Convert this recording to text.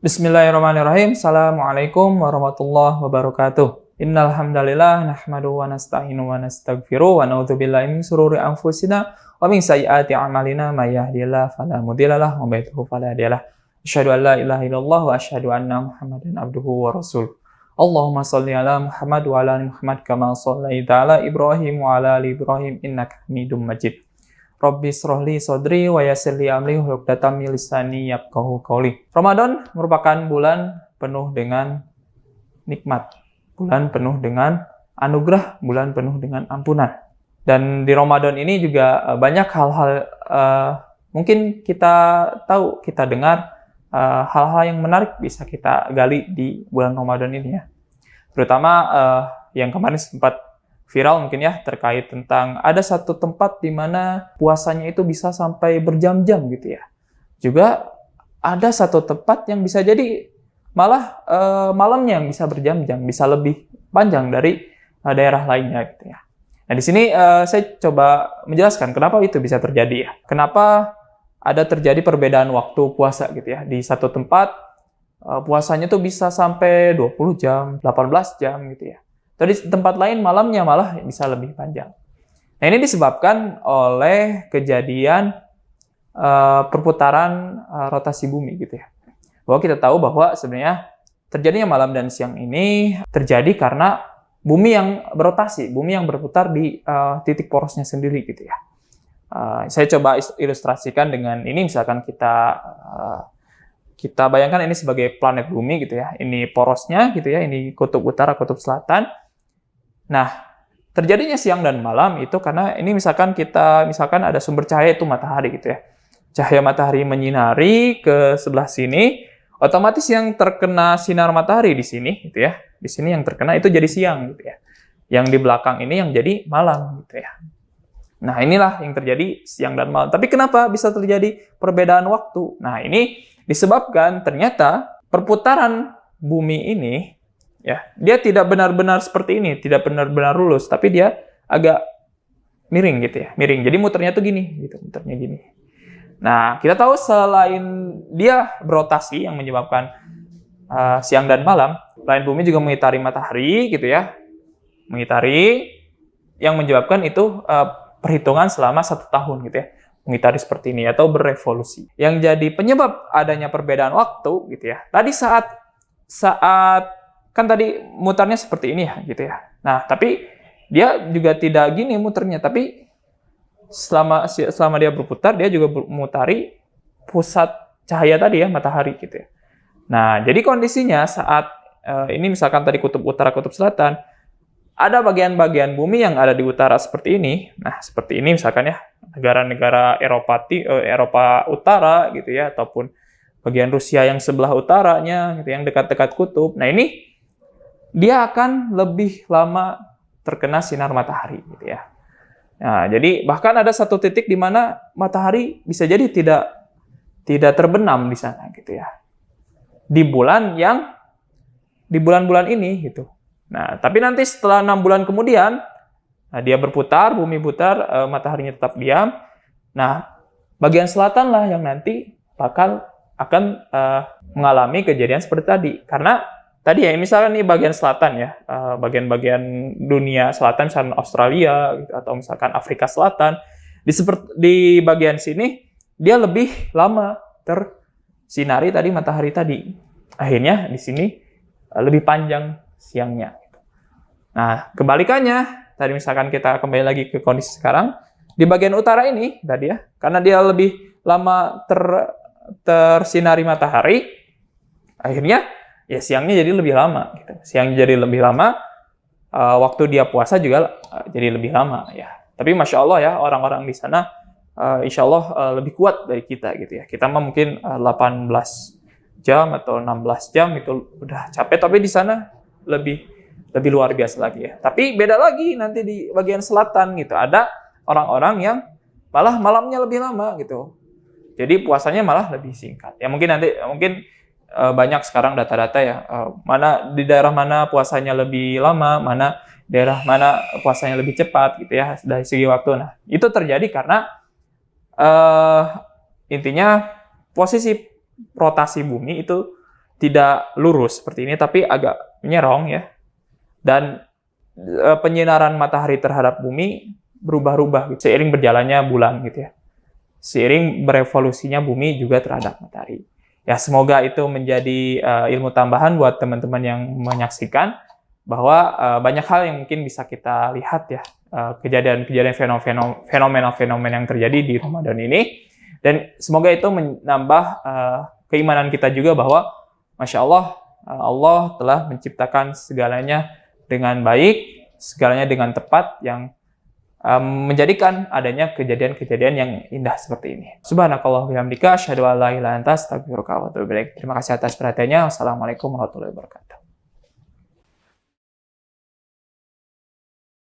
Bismillahirrahmanirrahim. Assalamualaikum warahmatullahi wabarakatuh. Innal hamdalillah nahmaduhu wa nasta'inu wa nastaghfiruh wa na'udzubillahi min shururi anfusina wa min sayyiati a'malina may yahdihillahu fala mudhillalah wa may yudhlil fala hadiyalah. Asyhadu an la ilaha illallah wa asyhadu anna Muhammadan abduhu wa rasuluh. Allahumma shalli ala Muhammad wa ala ali Muhammad kama shallaita ala Ibrahim wa ala ali Ibrahim innaka Hamidum Majid. Rabbi shrahli sadri wa yassirli amri wahlul 'uqdatam min lisani yafqahu qawli. Ramadan merupakan bulan penuh dengan nikmat, bulan penuh dengan anugerah, bulan penuh dengan ampunan. Dan di Ramadan ini juga banyak hal-hal mungkin kita tahu, kita dengar hal-hal yang menarik bisa kita gali di bulan Ramadan ini ya. Terutama yang kemarin sempat viral mungkin ya, terkait tentang ada satu tempat di mana puasanya itu bisa sampai berjam-jam gitu ya. Juga ada satu tempat yang bisa jadi malah malamnya yang bisa berjam-jam, bisa lebih panjang dari daerah lainnya gitu ya. Nah di sini saya coba menjelaskan kenapa itu bisa terjadi ya. Kenapa ada terjadi perbedaan waktu puasa gitu ya. Di satu tempat puasanya tuh bisa sampai 20 jam, 18 jam gitu ya. Tadi tempat lain malamnya malah bisa lebih panjang. Nah ini disebabkan oleh kejadian perputaran rotasi bumi gitu ya. Bahwa kita tahu bahwa sebenarnya terjadinya malam dan siang ini terjadi karena bumi yang berotasi, bumi yang berputar di titik porosnya sendiri gitu ya. Saya coba ilustrasikan dengan ini, misalkan kita bayangkan ini sebagai planet bumi gitu ya. Ini porosnya gitu ya, ini kutub utara, kutub selatan. Nah, terjadinya siang dan malam itu karena ini misalkan ada sumber cahaya itu matahari gitu ya. Cahaya matahari menyinari ke sebelah sini, otomatis yang terkena sinar matahari di sini gitu ya. Di sini yang terkena itu jadi siang gitu ya. Yang di belakang ini yang jadi malam gitu ya. Nah, inilah yang terjadi siang dan malam. Tapi kenapa bisa terjadi perbedaan waktu? Nah, ini disebabkan ternyata perputaran bumi ini ya, dia tidak benar-benar seperti ini, tidak benar-benar lurus, tapi dia agak miring gitu ya, miring. Jadi muternya tuh gini, gitu, muternya gini. Nah, kita tahu selain dia berotasi yang menyebabkan siang dan malam, planet bumi juga mengitari matahari gitu ya, mengitari yang menyebabkan itu perhitungan selama 1 tahun gitu ya, mengitari seperti ini atau berevolusi. Yang jadi penyebab adanya perbedaan waktu gitu ya. Tadi saat kan tadi mutarnya seperti ini ya gitu ya. Nah, tapi dia juga tidak gini muternya, tapi selama dia berputar dia juga memutari pusat cahaya tadi ya, matahari gitu ya. Nah, jadi kondisinya saat ini misalkan tadi kutub utara, kutub selatan, ada bagian-bagian bumi yang ada di utara seperti ini. Nah, seperti ini misalkan ya, negara-negara Eropa Utara gitu ya, ataupun bagian Rusia yang sebelah utaranya gitu, yang dekat-dekat kutub. Nah, ini dia akan lebih lama terkena sinar matahari gitu ya. Nah, jadi bahkan ada satu titik di mana matahari bisa jadi tidak terbenam di sana gitu ya. Di bulan-bulan ini gitu. Nah, tapi nanti setelah 6 bulan kemudian, nah dia berputar, bumi putar, mataharinya tetap diam. Nah, bagian selatan lah yang nanti akan mengalami kejadian seperti tadi. Karena tadi ya, misalkan nih bagian selatan ya, bagian-bagian dunia selatan, misalkan Australia gitu, atau misalkan Afrika Selatan, di bagian sini dia lebih lama tersinari tadi matahari tadi. Akhirnya di sini lebih panjang siangnya. Nah, kebalikannya, tadi misalkan kita kembali lagi ke kondisi sekarang, di bagian utara ini tadi ya, karena dia lebih lama tersinari matahari, akhirnya ya siangnya jadi lebih lama gitu. Siangnya jadi lebih lama, waktu dia puasa juga jadi lebih lama ya. Tapi Masya Allah ya, orang-orang di sana Insya Allah lebih kuat dari kita gitu ya. Kita mah mungkin 18 jam atau 16 jam itu udah capek, tapi di sana lebih luar biasa lagi ya. Tapi beda lagi nanti di bagian selatan gitu. Ada orang-orang yang malah malamnya lebih lama gitu. Jadi puasanya malah lebih singkat. Ya mungkin banyak sekarang data-data ya, di daerah mana puasanya lebih lama, daerah mana puasanya lebih cepat gitu ya dari segi waktu. Nah, itu terjadi karena intinya posisi rotasi bumi itu tidak lurus seperti ini, tapi agak menyerong ya. Dan penyinaran matahari terhadap bumi berubah-ubah gitu, seiring berjalannya bulan gitu ya. Seiring berevolusinya bumi juga terhadap matahari. Ya, semoga itu menjadi ilmu tambahan buat teman-teman yang menyaksikan, bahwa banyak hal yang mungkin bisa kita lihat ya, kejadian-kejadian fenomena-fenomena yang terjadi di Ramadan ini. Dan semoga itu menambah keimanan kita juga bahwa Masya Allah, Allah telah menciptakan segalanya dengan baik, segalanya dengan tepat, yang menjadikan adanya kejadian-kejadian yang indah seperti ini. Subhanakallah bihamdika, asyhadu an la ilaha illa anta, astaghfiruka wa atubu ilaik. Terima kasih atas perhatiannya. Wassalamualaikum warahmatullahi wabarakatuh.